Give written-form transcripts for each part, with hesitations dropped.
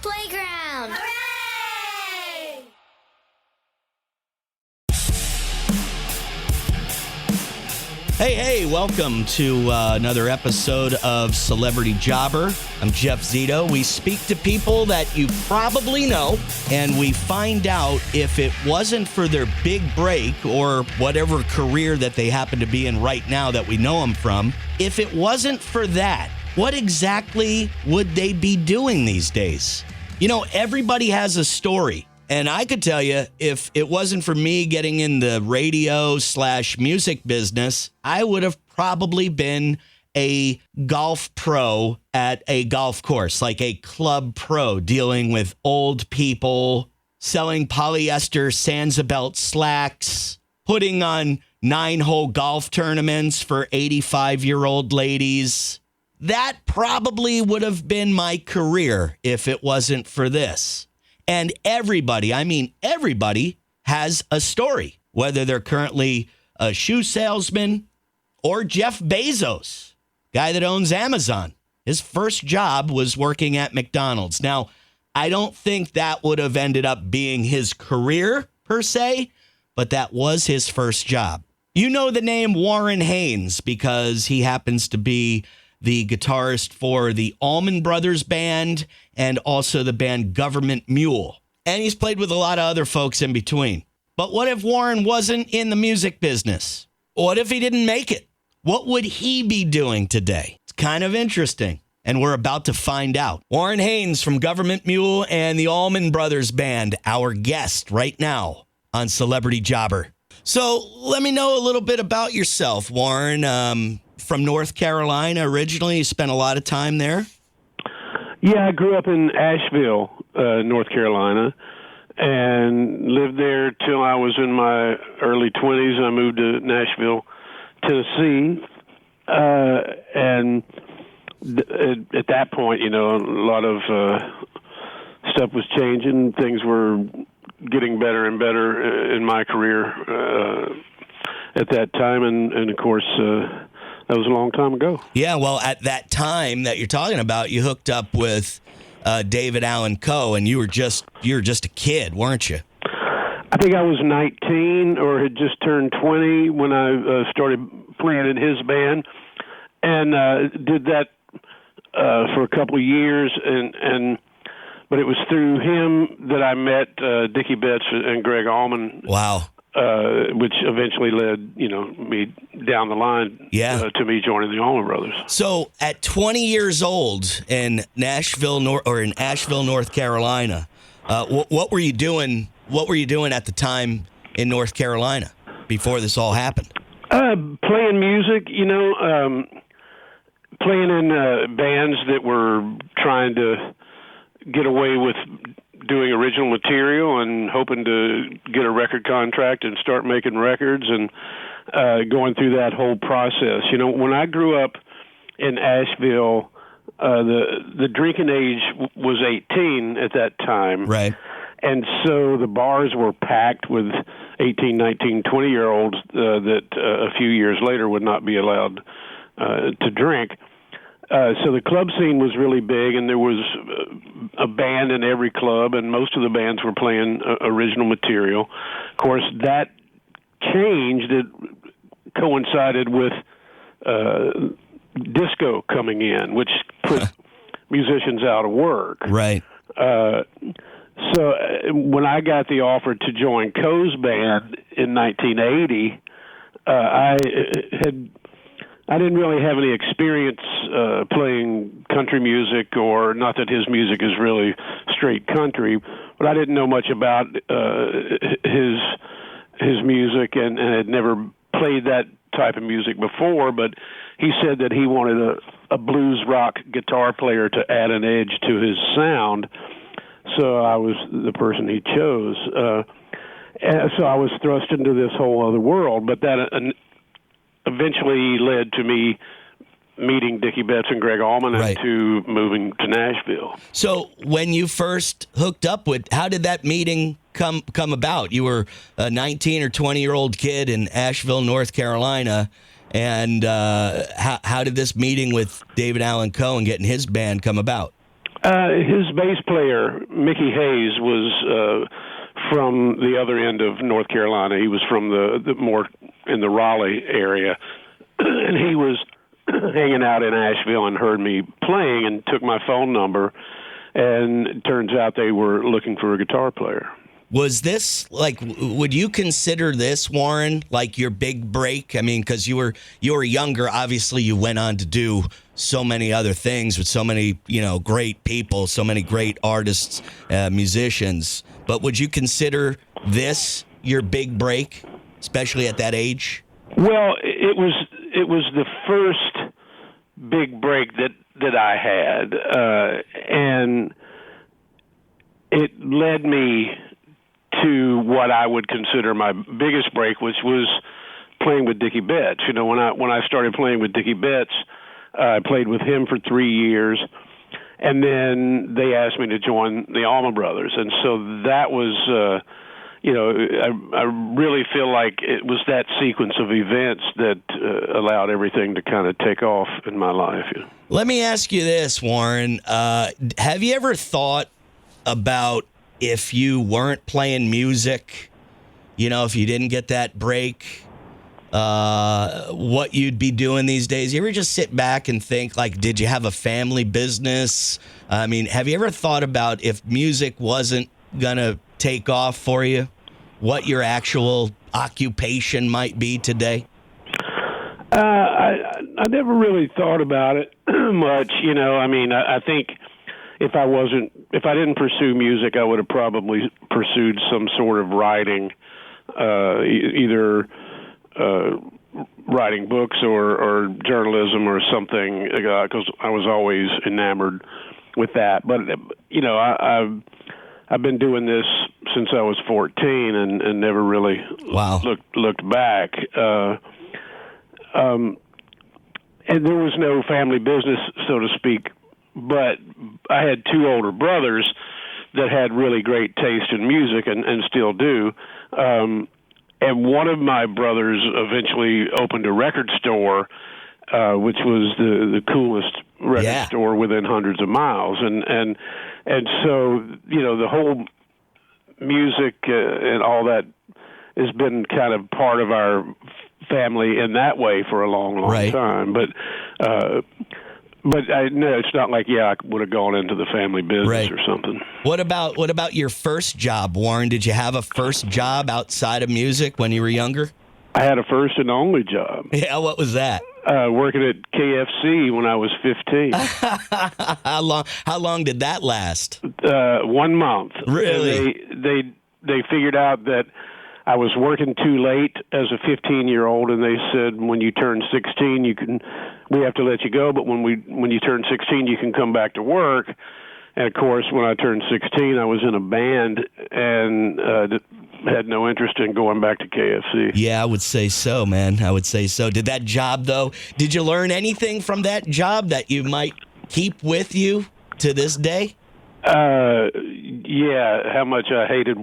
playground. Hooray! Hey, welcome to another episode of Celebrity Jobber. I'm Jeff Zito. We speak to people that you probably know, and we find out if it wasn't for their big break or whatever career that they happen to be in right now that we know them from, if it wasn't for that, what exactly would they be doing these days? You know, everybody has a story. And I could tell you, if it wasn't for me getting in the radio/music business, I would have probably been a golf pro at a golf course, like a club pro, dealing with old people, selling polyester Sansabelt slacks, putting on 9-hole golf tournaments for 85-year-old ladies. That probably would have been my career if it wasn't for this. And everybody has a story, whether they're currently a shoe salesman or Jeff Bezos, guy that owns Amazon. His first job was working at McDonald's. Now, I don't think that would have ended up being his career per se, but that was his first job. You know the name Warren Haynes because he happens to be the guitarist for the Allman Brothers Band and also the band Government Mule. And he's played with a lot of other folks in between. But what if Warren wasn't in the music business? What if he didn't make it? What would he be doing today? It's kind of interesting. And we're about to find out. Warren Haynes from Government Mule and the Allman Brothers Band, our guest right now on Celebrity Jobber. So let me know a little bit about yourself, Warren. From North Carolina originally. You spent a lot of time there? Yeah, I grew up in Asheville, North Carolina, and lived there till I was in my early 20s. I moved to Nashville, Tennessee, and at that point, you know, a lot of stuff was changing. Things were getting better and better in my career at that time, and of course, that was a long time ago. Yeah, well, at that time that you're talking about, you hooked up with David Allan Coe, and you were just a kid, weren't you? I think I was 19 or had just turned 20 when I started playing in his band, and did that for a couple of years. But it was through him that I met Dickie Betts and Greg Allman. Wow. Which eventually led, me down the line to me joining the Allman Brothers. So at 20 years old in Asheville, North Carolina, what were you doing? What were you doing at the time in North Carolina before this all happened? Playing music, playing in bands that were trying to get away with doing original material and hoping to get a record contract and start making records and going through that whole process. You know, when I grew up in Asheville, the drinking age was 18 at that time. Right. And so the bars were packed with 18, 19, 20-year-olds that a few years later would not be allowed to drink. So the club scene was really big, and there was a band in every club, and most of the bands were playing original material. Of course, that changed. It coincided with disco coming in, which put musicians out of work. Right. So when I got the offer to join Coe's band in 1980, I didn't really have any experience playing country music, or not that his music is really straight country, but I didn't know much about his music and had never played that type of music before. But he said that he wanted a blues rock guitar player to add an edge to his sound, so I was the person he chose. And so I was thrust into this whole other world, but that eventually led to me meeting Dickie Betts and Greg Allman, right, and to moving to Nashville. So when you first hooked up with, how did that meeting come about? You were a 19 or 20-year-old kid in Asheville, North Carolina, and how did this meeting with David Allan Coe and getting his band come about? His bass player, Mickey Hayes, was from the other end of North Carolina. He was from the more in the Raleigh area, and he was hanging out in Asheville and heard me playing and took my phone number, and it turns out they were looking for a guitar player. Was this like? Would you consider this, Warren, like your big break? I mean, because you were younger. Obviously, you went on to do so many other things with so many great people, so many great artists, musicians. But would you consider this your big break, especially at that age? Well, it was the first big break that I had, and it led me to what I would consider my biggest break, which was playing with Dickie Betts. When I started playing with Dickie Betts, I played with him for 3 years, and then they asked me to join the Allman Brothers, and so that was, I really feel like it was that sequence of events that allowed everything to kind of take off in my life. Let me ask you this, Warren. Have you ever thought about if you weren't playing music, if you didn't get that break, what you'd be doing these days? You ever just sit back and think, like, did you have a family business? I mean, have you ever thought about if music wasn't going to take off for you, what your actual occupation might be today? I never really thought about it much. I mean, I think if I didn't pursue music, I would have probably pursued some sort of writing, either writing books or journalism or something, because I was always enamored with that. But I've been doing this since I was 14 and never really looked back. And there was no family business, so to speak. But I had two older brothers that had really great taste in music and still do. And one of my brothers eventually opened a record store, which was the coolest record store within hundreds of miles. And so, the whole music and all that has been kind of part of our family in that way for a long time. But I know it's not like, I would have gone into the family business or something. What about your first job, Warren? Did you have a first job outside of music when you were younger? I had a first and only job. Yeah, what was that? Working at KFC when I was 15. How long did that last? 1 month. Really? And they figured out that I was working too late as a 15-year-old, and they said, when you turn 16, we have to let you go, but when you turn 16, you can come back to work. And, of course, when I turned 16, I was in a band and had no interest in going back to KFC. Yeah, I would say so, man. I would say so. Did that job, though, did you learn anything from that job that you might keep with you to this day? Yeah, how much I hated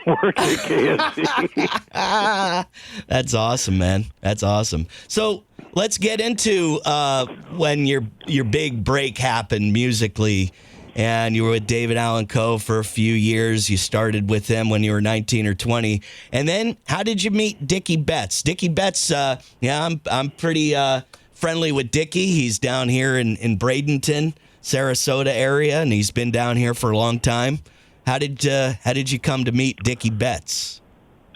working at KFC. That's awesome, man. That's awesome. So let's get into when your big break happened musically, and you were with David Allan Coe for a few years. You started with him when you were 19 or 20. And then how did you meet Dickie Betts? Dickie Betts, I'm pretty friendly with Dickie. He's down here in Bradenton, Sarasota area, and he's been down here for a long time. How did you come to meet Dickie Betts?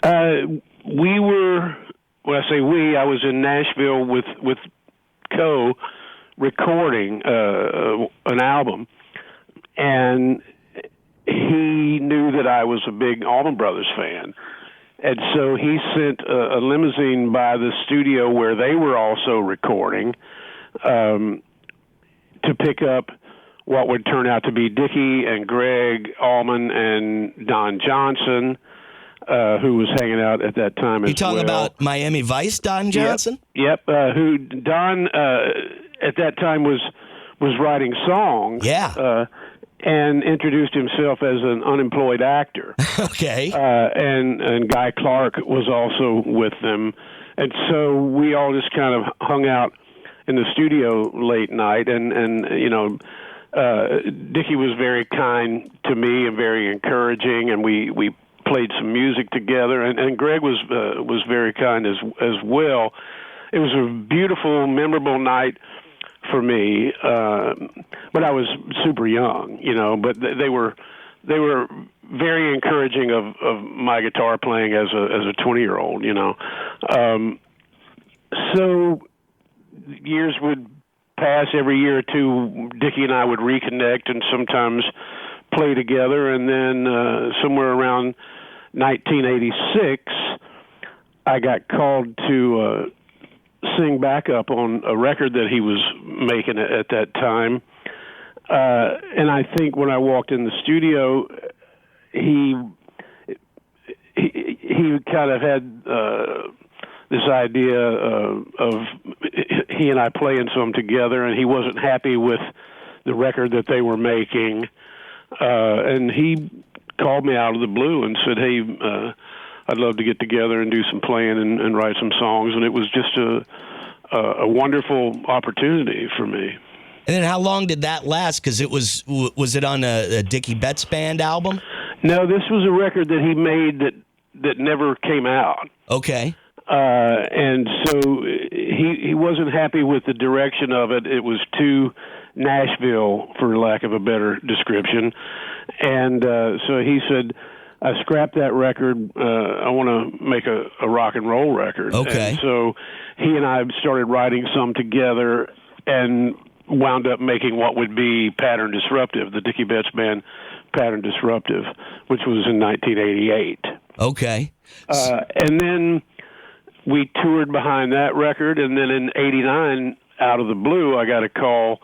We were, when I say we, I was in Nashville with Coe recording an album, and he knew that I was a big Allman Brothers fan. And so he sent a limousine by the studio where they were also recording to pick up what would turn out to be Dickie and Greg Allman and Don Johnson, who was hanging out at that time as well. You talking about Miami Vice, Don Johnson? Yep. Who Don at that time was writing songs. Yeah. And introduced himself as an unemployed actor. Okay. And Guy Clark was also with them. And so we all just kind of hung out in the studio late night and Dickie was very kind to me and very encouraging, and we played some music together. And Greg was very kind as well. It was a beautiful, memorable night for me, but I was super young, But they were very encouraging of my guitar playing as a 20-year-old, So years would pass. Every year or two, Dickie and I would reconnect and sometimes play together. And then somewhere around 1986, I got called to sing backup on a record that he was making at that time. And I think when I walked in the studio, he kind of had this idea of he and I playing some together, and he wasn't happy with the record that they were making. And he called me out of the blue and said, "Hey, I'd love to get together and do some playing and write some songs." And it was just a wonderful opportunity for me. And then how long did that last? Because was it on a Dickie Betts Band album? No, this was a record that he made that never came out. Okay. And so he wasn't happy with the direction of it. It was too Nashville, for lack of a better description. And so he said, "I scrapped that record. I want to make a rock and roll record." Okay. And so he and I started writing some together and wound up making what would be Pattern Disruptive, the Dickie Betts Band Pattern Disruptive, which was in 1988. Okay. And then we toured behind that record, and then in 89, out of the blue, I got a call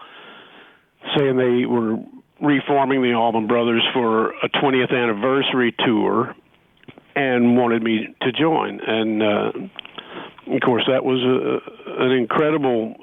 saying they were reforming the Allman Brothers for a 20th anniversary tour and wanted me to join. And, of course, that was an incredible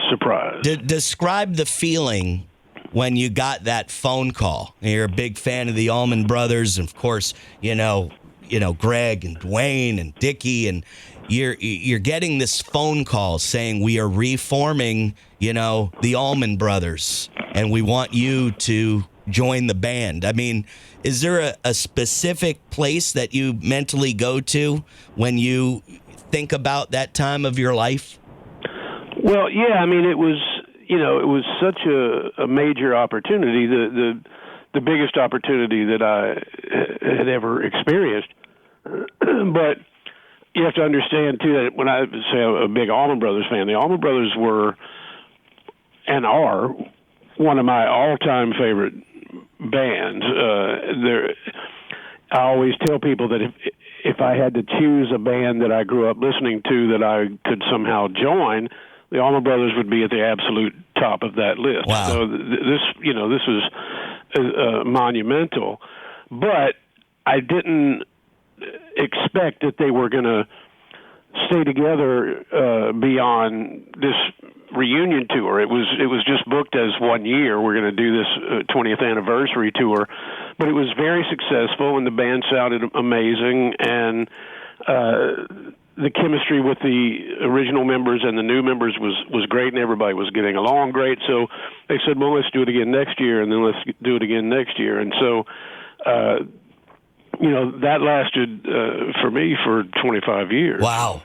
surprise. Describe the feeling when you got that phone call. You're a big fan of the Allman Brothers, and of course, Greg and Dwayne and Dickie, and you're getting this phone call saying we are reforming, the Allman Brothers, and we want you to join the band. I mean, is there a specific place that you mentally go to when you think about that time of your life? Well, yeah, I mean, it was such a major opportunity, the biggest opportunity that I had ever experienced. But you have to understand, too, that when I say a big Allman Brothers fan, the Allman Brothers were and are one of my all-time favorite bands. I always tell people that if I had to choose a band that I grew up listening to that I could somehow join, the Allman Brothers would be at the absolute top of that list. Wow. So this was monumental. But I didn't expect that they were going to stay together beyond this reunion tour. It was just booked as 1 year. We're going to do this 20th anniversary tour, but it was very successful, and the band sounded amazing, and the chemistry with the original members and the new members was great, and everybody was getting along great. So they said, "Well, let's do it again next year, and then let's do it again next year." And so that lasted for me for 25 years. Wow.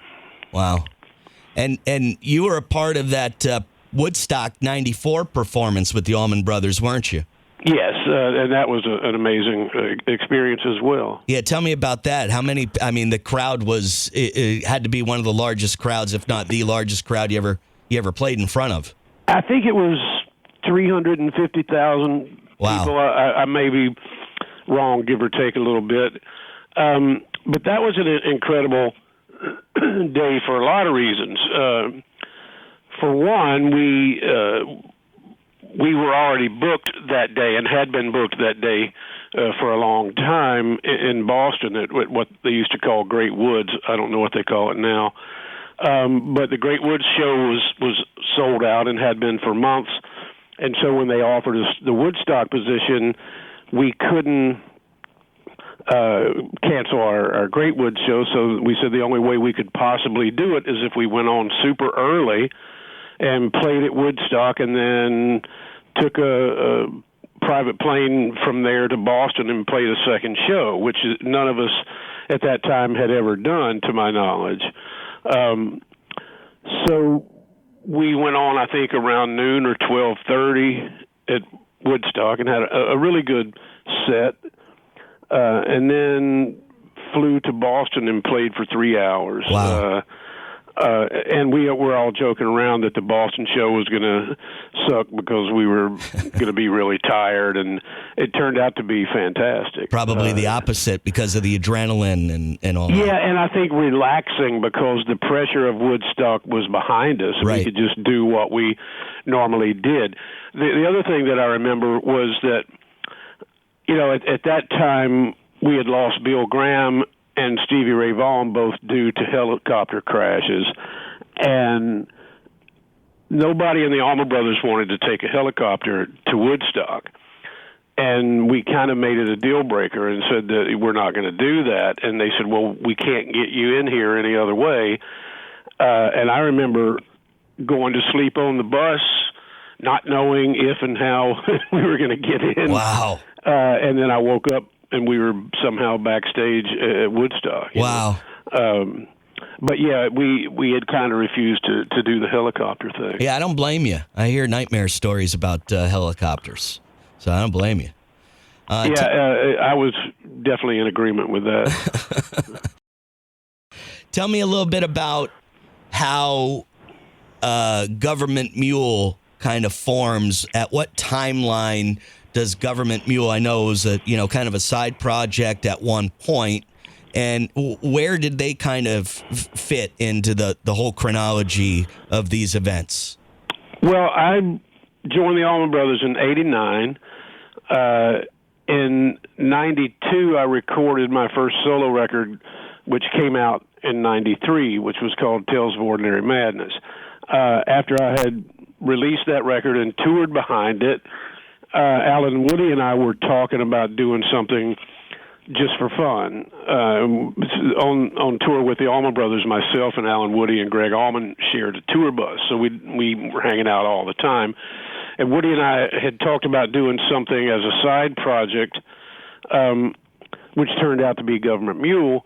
And you were a part of that Woodstock 94 performance with the Allman Brothers, weren't you? Yes, and that was an amazing experience as well. Yeah, tell me about that. How many? I mean, the crowd it had to be one of the largest crowds, if not the largest crowd you ever played in front of. I think it was 350,000 Wow. people. I may be wrong, give or take a little bit. But that was an incredible day for a lot of reasons. For one, we were already booked that day and had been booked that day for a long time in Boston at what they used to call Great Woods. I don't know what they call it now. But the Great Woods show was sold out and had been for months. And so when they offered us the Woodstock position, we couldn't cancel our Great Woods show. So we said the only way we could possibly do it is if we went on super early and played at Woodstock and then took a private plane from there to Boston and played a second show, which none of us at that time had ever done, to my knowledge. So we went on, I think, around noon or 12:30 at Woodstock and had a really good set, and then flew to Boston and played for 3 hours. Wow. And we were all joking around that the Boston show was going to suck because we were going to be really tired, and it turned out to be fantastic. Probably the opposite because of the adrenaline and all that. Yeah, and I think relaxing because the pressure of Woodstock was behind us. Right. We could just do what we normally did. The other thing that I remember was that, at that time we had lost Bill Graham and Stevie Ray Vaughan, both due to helicopter crashes. And nobody in the Allman Brothers wanted to take a helicopter to Woodstock. And we kind of made it a deal breaker and said that we're not going to do that. And they said, well, we can't get you in here any other way. And I remember going to sleep on the bus, not knowing if and how we were going to get in. Wow. And then I woke up and we were somehow backstage at Woodstock. Wow. But yeah, we had kind of refused to do the helicopter thing. Yeah, I don't blame you. I hear nightmare stories about helicopters, so I don't blame you. I was definitely in agreement with that. Tell me a little bit about how Government Mule kind of forms. At what timeline does Government Mule? I know it was kind of a side project at one point, and where did they kind of fit into the whole chronology of these events? Well, I joined the Allman Brothers in '89. In '92, I recorded my first solo record, which came out in '93, which was called Tales of Ordinary Madness. After I had released that record and toured behind it, Alan Woody and I were talking about doing something just for fun. On tour with the Allman Brothers, myself and Alan Woody and Greg Allman shared a tour bus, so we were hanging out all the time. And Woody and I had talked about doing something as a side project, which turned out to be Government Mule,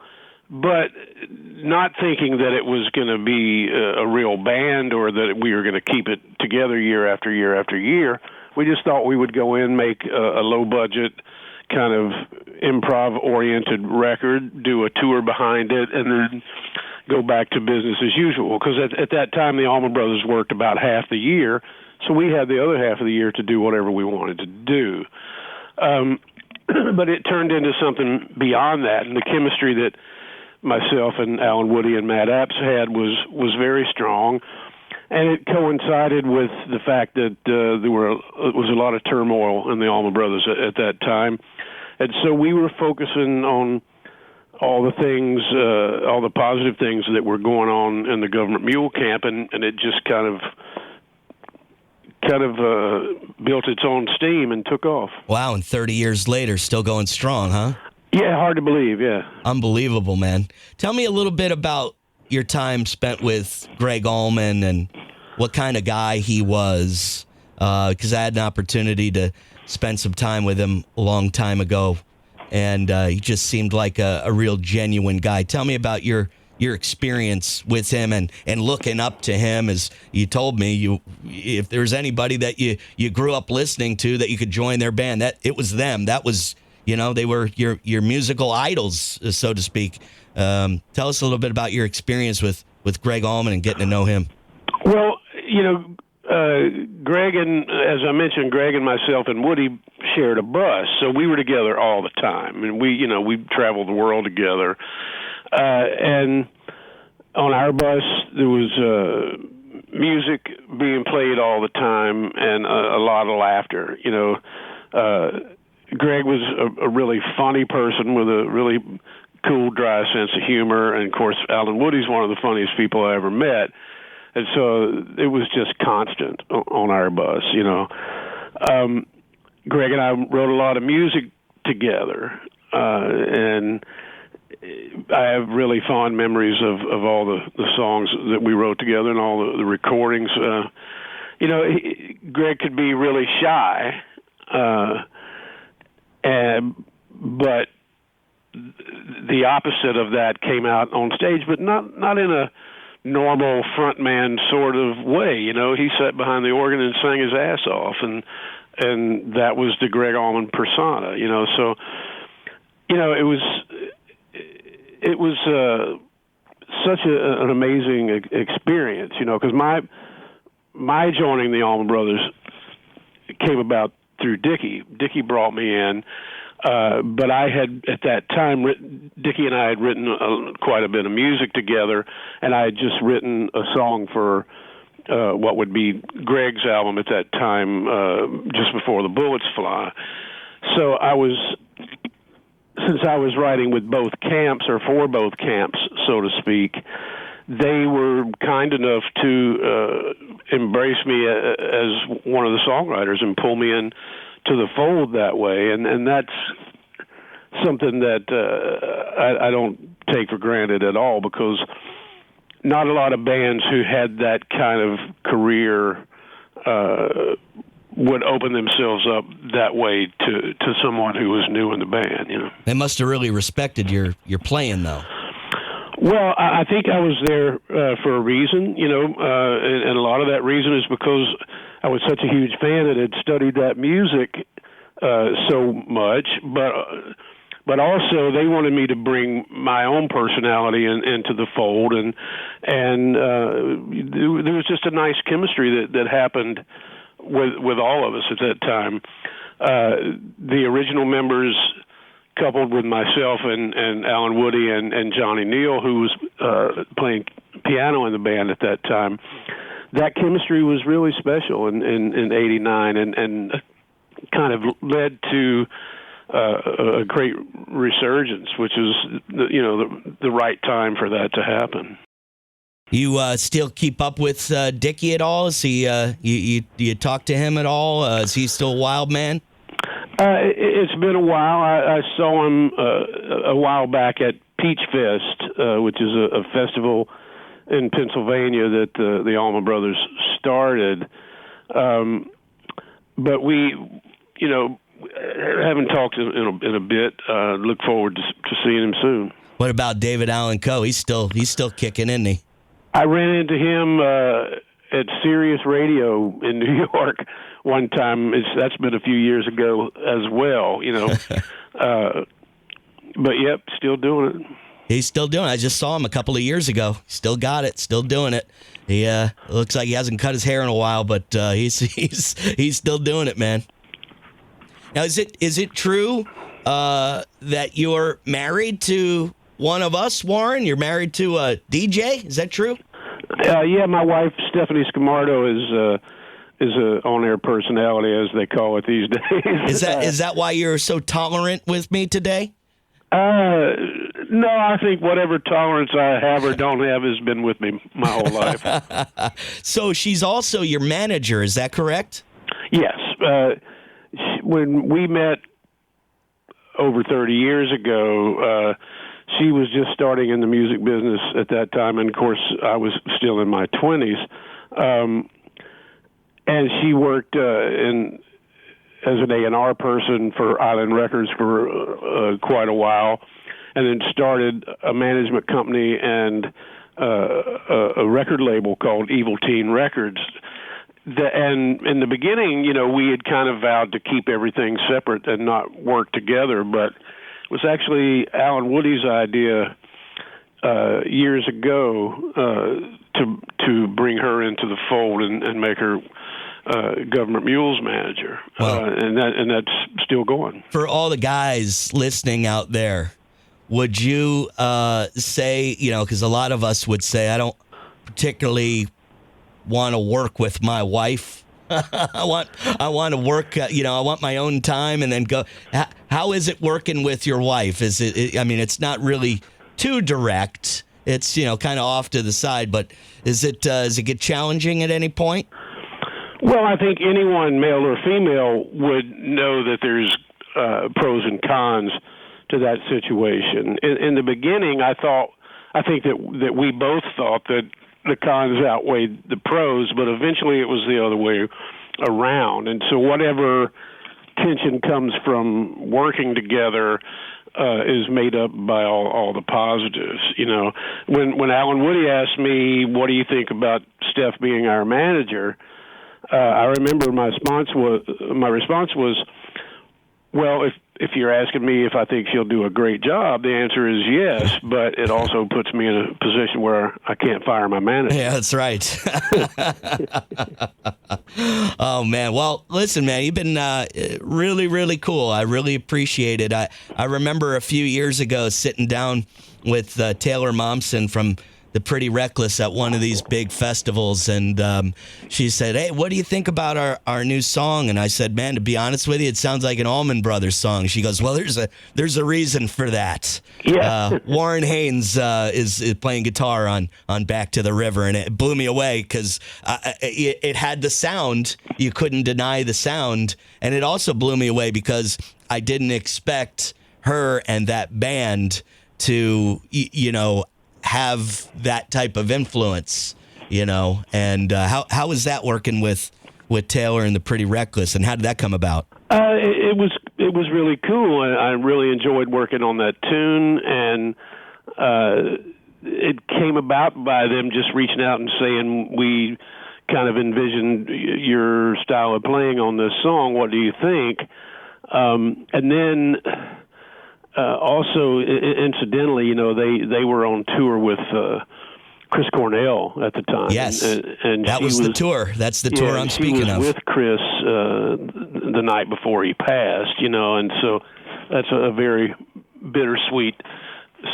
but not thinking that it was going to be a real band or that we were going to keep it together year after year after year. We just thought we would go in, make a low-budget, kind of improv-oriented record, do a tour behind it, and then go back to business as usual. Because at that time, the Allman Brothers worked about half the year, so we had the other half of the year to do whatever we wanted to do. But it turned into something beyond that, and the chemistry that myself and Alan Woody and Matt Apps had was very strong. And it coincided with the fact that there was a lot of turmoil in the Allman Brothers at that time. And so we were focusing on all the things, all the positive things that were going on in the Government Mule camp, and it just kind of built its own steam and took off. Wow, and 30 years later, still going strong, huh? Yeah, hard to believe, yeah. Unbelievable, man. Tell me a little bit about your time spent with Greg Allman and what kind of guy he was, because I had an opportunity to spend some time with him a long time ago, and he just seemed like a real genuine guy. Tell me about your experience with him and looking up to him. As you told me, if there was anybody that you grew up listening to that you could join their band, that it was them. That was, they were your musical idols, so to speak. Tell us a little bit about your experience with Greg Allman and getting to know him. Well, Greg and, as I mentioned, Greg and myself and Woody shared a bus, so we were together all the time, and we traveled the world together. And on our bus, there was music being played all the time and a lot of laughter. Greg was a really funny person with a really cool, dry sense of humor, and of course, Alan Woody's one of the funniest people I ever met. And so it was just constant on our bus, Greg and I wrote a lot of music together, and I have really fond memories of all the songs that we wrote together and all the recordings. Greg could be really shy, but the opposite of that came out on stage, but not in a normal frontman sort of way. He sat behind the organ and sang his ass off, and that was the Greg Allman persona. So it was such an amazing experience. Because my joining the Allman Brothers came about through Dickie. Dickie brought me in. But I had, at that time, Dickie and I had written quite a bit of music together, and I had just written a song for what would be Greg's album at that time, Just Before the Bullets Fly. So since I was writing with both camps, or for both camps, so to speak, they were kind enough to embrace me as one of the songwriters and pull me in to the fold that way, and that's something that I don't take for granted at all, because not a lot of bands who had that kind of career would open themselves up that way to someone who was new in the band. They must have really respected your playing, though. Well, I think I was there for a reason, and a lot of that reason is because I was such a huge fan and had studied that music so much, but also they wanted me to bring my own personality into the fold, and there was just a nice chemistry that happened with all of us at that time. The original members, coupled with myself and Alan Woody and Johnny Neal, who was playing piano in the band at that time, that chemistry was really special in '89, and kind of led to a great resurgence, which is the right time for that to happen. You still keep up with Dickie at all? Is he you talk to him at all? Is he still a wild man? It's been a while. I saw him a while back at Peach Fest, which is a festival in Pennsylvania that the Allman Brothers started. But we, haven't talked in a bit. Look forward to seeing him soon. What about David Allan Coe? He's still kicking, isn't he? I ran into him at Sirius Radio in New York one time. That's been a few years ago as well, but yep, still doing it. He's still doing it. I just saw him a couple of years ago. Still got it. Still doing it. He looks like he hasn't cut his hair in a while, but he's still doing it, man. Now, is it true that you're married to one of us, Warren? You're married to a DJ? Is that true? Yeah, my wife Stephanie Scamardo is a on-air personality, as they call it these days. Is that why you're so tolerant with me today? No, I think whatever tolerance I have or don't have has been with me my whole life. So she's also your manager, is that correct? Yes. When we met over 30 years ago, she was just starting in the music business at that time, and of course I was still in my 20s. And she worked as an A&R person for Island Records for quite a while, and then started a management company and a record label called Evil Teen Records. And in the beginning, we had kind of vowed to keep everything separate and not work together, but it was actually Alan Woody's idea years ago to bring her into the fold and make her Government Mules manager, and that's still going. For all the guys listening out there, would you say, because a lot of us would say, I don't particularly want to work with my wife. I want to work, I want my own time and then go. How is it working with your wife? Is it's not really too direct. It's, kind of off to the side, but does it get challenging at any point? Well, I think anyone, male or female, would know that there's pros and cons to that situation. In the beginning, I think that we both thought that the cons outweighed the pros, but eventually it was the other way around. And so whatever tension comes from working together is made up by all the positives. You know, when Alan Woody asked me, "What do you think about Steph being our manager?" I remember my response was, "Well, if you're asking me if I think she'll do a great job, the answer is yes, but it also puts me in a position where I can't fire my manager." Yeah, that's right. Oh, man. Well, listen, man, you've been really, really cool. I really appreciate it. I remember a few years ago sitting down with Taylor Momsen from The Pretty Reckless at one of these big festivals, and she said, "Hey, what do you think about our new song?" And I said, "Man, to be honest with you, it sounds like an Allman Brothers song." She goes, "Well, there's a reason for that." Yeah. Warren Haynes is playing guitar on Back to the River, and it blew me away because it had the sound. You couldn't deny the sound, and it also blew me away because I didn't expect her and that band to, have that type of influence, and how is that working with Taylor and the Pretty Reckless, and how did that come about? It was really cool. I really enjoyed working on that tune, and it came about by them just reaching out and saying, "We kind of envisioned your style of playing on this song. What do you think?" And then also, incidentally, they were on tour with Chris Cornell at the time. Yes, and that was the tour. That's the tour I'm speaking of. She was with Chris the night before he passed, and so that's a very bittersweet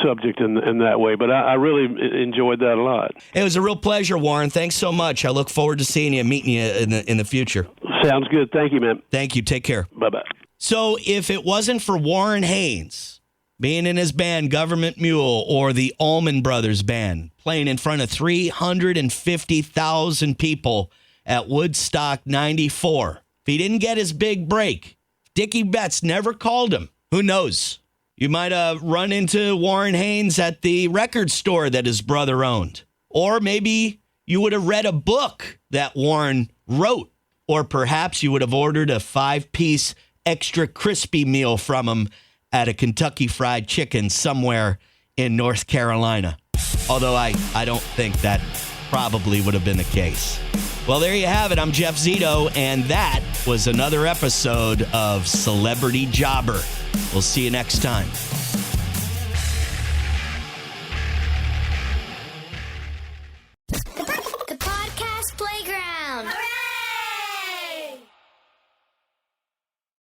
subject in that way. But I really enjoyed that a lot. It was a real pleasure, Warren. Thanks so much. I look forward to seeing you and meeting you in the future. Sounds good. Thank you, man. Thank you. Take care. Bye-bye. So if it wasn't for Warren Haynes being in his band Government Mule or the Allman Brothers Band playing in front of 350,000 people at Woodstock 94, if he didn't get his big break, Dickie Betts never called him, who knows? You might have run into Warren Haynes at the record store that his brother owned. Or maybe you would have read a book that Warren wrote. Or perhaps you would have ordered a 5-piece extra crispy meal from him at a Kentucky Fried Chicken somewhere in North Carolina. Although I don't think that probably would have been the case. Well, there you have it. I'm Jeff Zito, and that was another episode of Celebrity Jobber. We'll see you next time.